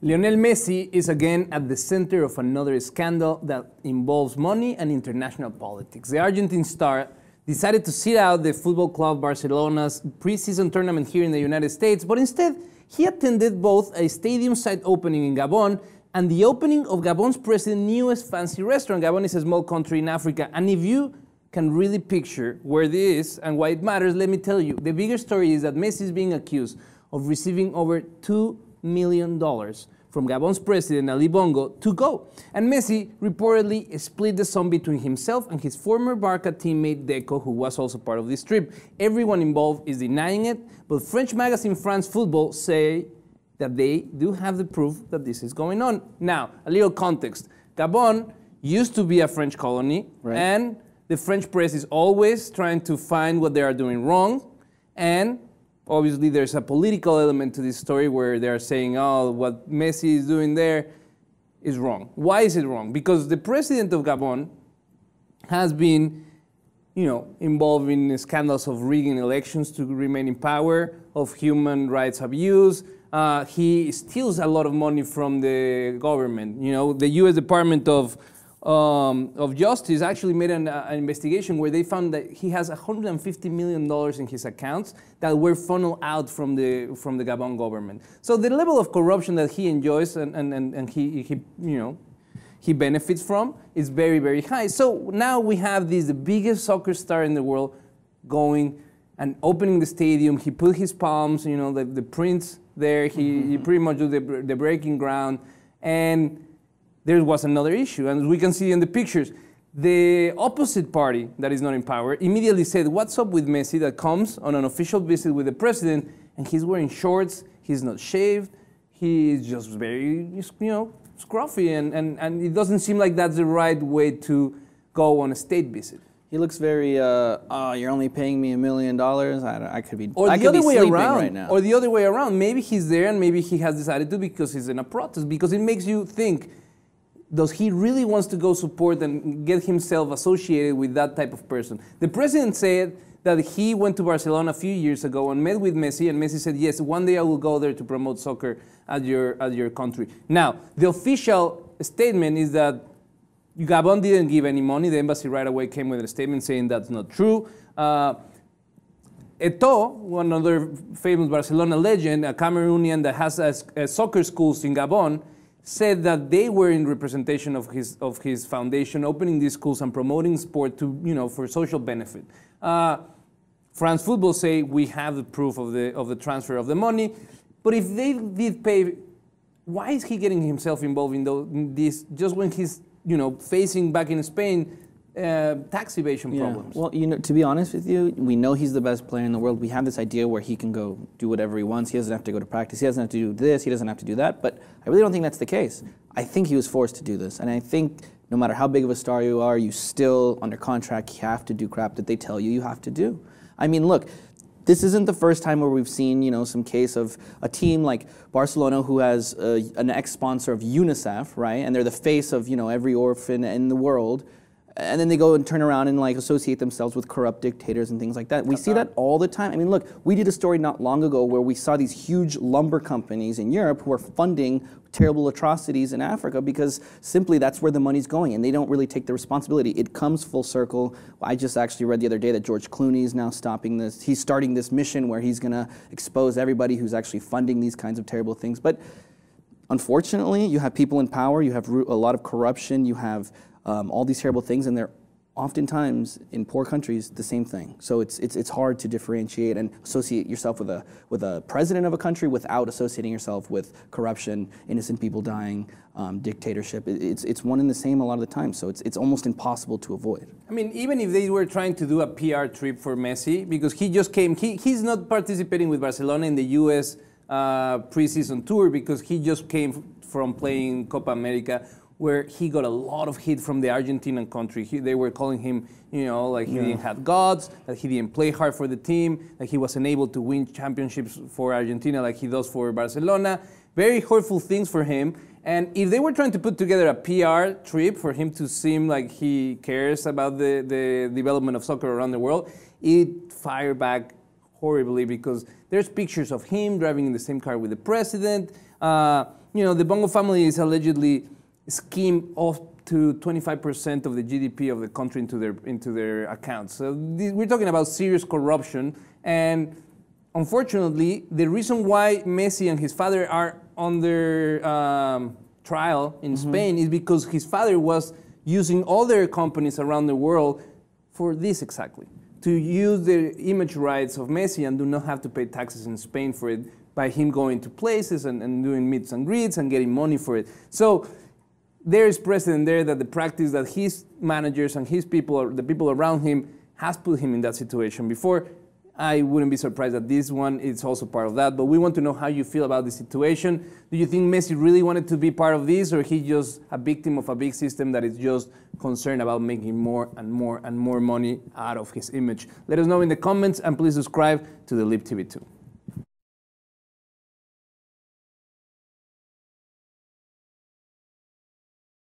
Lionel Messi is again at the center of another scandal that involves money and international politics. The Argentine star decided to sit out the football club Barcelona's preseason tournament here in the United States, but instead he attended both a stadium site opening in Gabon and the opening of Gabon's president's newest fancy restaurant. Gabon is a small country in Africa, and if you can really picture where this is and why it matters, let me tell you. The bigger story is that Messi is being accused of receiving over $2 million from Gabon's president, Ali Bongo, to go. And Messi reportedly split the sum between himself and his former Barca teammate Deco, who was also part of this trip. Everyone involved is denying it, but French magazine France Football say that they do have the proof that this is going on. Now, a little context. Gabon used to be a French colony, right, and the French press is always trying to find what they are doing wrong, and obviously there's a political element to this story where they're saying, oh, what Messi is doing there is wrong. Why is it wrong? Because the president of Gabon has been, involved in scandals of rigging elections to remain in power, of human rights abuse. He steals a lot of money from the government. The U.S. Department of Justice actually made an investigation where they found that he has $150 million in his accounts that were funneled out from the Gabon government. So the level of corruption that he enjoys and he benefits from is very, very high. So now we have the biggest soccer star in the world going and opening the stadium. He put his palms, the prints there. He pretty much do the breaking ground. And there was another issue, and as we can see in the pictures, the opposite party that is not in power immediately said, what's up with Messi that comes on an official visit with the president, and he's wearing shorts, he's not shaved, he's just very, scruffy, and it doesn't seem like that's the right way to go on a state visit. He looks very, you're only paying me $1 million? I could be Or the other way around, right now. Or the other way around. Maybe he's there and maybe he has decided to because he's in a protest, because it makes you think, does he really wants to go support and get himself associated with that type of person? The president said that he went to Barcelona a few years ago and met with Messi, and Messi said, yes, one day I will go there to promote soccer at your country. Now, the official statement is that Gabon didn't give any money. The embassy right away came with a statement saying that's not true. Eto'o, one other famous Barcelona legend, a Cameroonian that has soccer schools in Gabon, said that they were in representation of his foundation, opening these schools and promoting sport to for social benefit. France Football say we have the proof of the transfer of the money, but if they did pay, why is he getting himself involved in this just when he's facing back in Spain tax evasion problems? Well, to be honest with you, we know he's the best player in the world. We have this idea where he can go do whatever he wants. He doesn't have to go to practice. He doesn't have to do this. He doesn't have to do that. But I really don't think that's the case. I think he was forced to do this. And I think no matter how big of a star you are, you still, under contract, you have to do crap that they tell you have to do. I mean, look, this isn't the first time where we've seen, some case of a team like Barcelona who has an ex-sponsor of UNICEF, right? And they're the face of, every orphan in the world. And then they go and turn around and associate themselves with corrupt dictators and things like that. We see that all the time. I mean, look, we did a story not long ago where we saw these huge lumber companies in Europe who are funding terrible atrocities in Africa because simply that's where the money's going, and they don't really take the responsibility. It comes full circle. I just actually read the other day that George Clooney is now stopping this. He's starting this mission where he's going to expose everybody who's actually funding these kinds of terrible things. But unfortunately, you have people in power, you have a lot of corruption, you have all these terrible things, and they're oftentimes in poor countries the same thing. So it's hard to differentiate and associate yourself with a president of a country without associating yourself with corruption, innocent people dying, dictatorship. It's one and the same a lot of the time. So it's almost impossible to avoid. I mean, even if they were trying to do a PR trip for Messi, because he just came, he's not participating with Barcelona in the U.S. Preseason tour because he just came from playing Copa America, where he got a lot of hate from the Argentinian country. They were calling him, like he didn't have guts, that he didn't play hard for the team, that he wasn't able to win championships for Argentina like he does for Barcelona. Very hurtful things for him. And if they were trying to put together a PR trip for him to seem like he cares about the development of soccer around the world, it fired back horribly because There's pictures of him driving in the same car with the president. The Bongo family is allegedly schemed off to 25% of the GDP of the country into their accounts. So we're talking about serious corruption, and unfortunately, the reason why Messi and his father are under trial in Spain is because his father was using other companies around the world for this exactly, to use the image rights of Messi and do not have to pay taxes in Spain for it by him going to places and doing meets and greets and getting money for it. So there is precedent there that the practice that his managers and his people, or the people around him, has put him in that situation before. I wouldn't be surprised that this one is also part of that, but we want to know how you feel about the situation. Do you think Messi really wanted to be part of this, or he just a victim of a big system that is just concerned about making more and more and more money out of his image? Let us know in the comments, and please subscribe to the Lib TV 2.